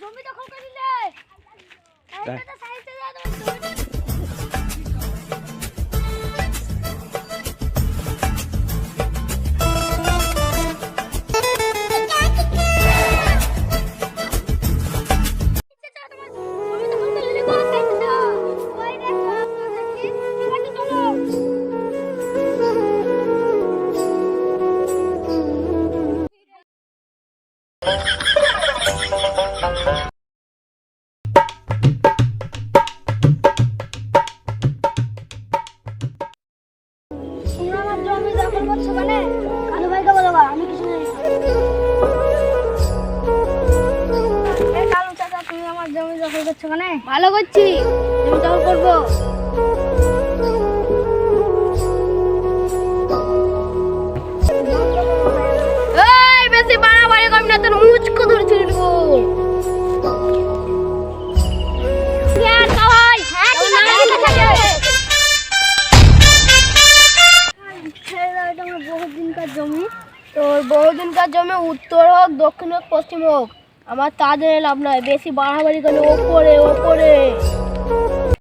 জমি দখল করে নিলে এইটা সাইডে যা ভালো করছি জমি দখল করবো বেশি বাড়াবাড়ি করবি না তোর মুচকো ধরে ছেড়ে দেবো বহুদিনকার জমি তোর বহুদিনকার জমি উত্তর হোক দক্ষিণ হোক পশ্চিম হোক আমার তাদের লাভ নয় বেশি বাড়াবাড়ি করলে ওপরে ওপরে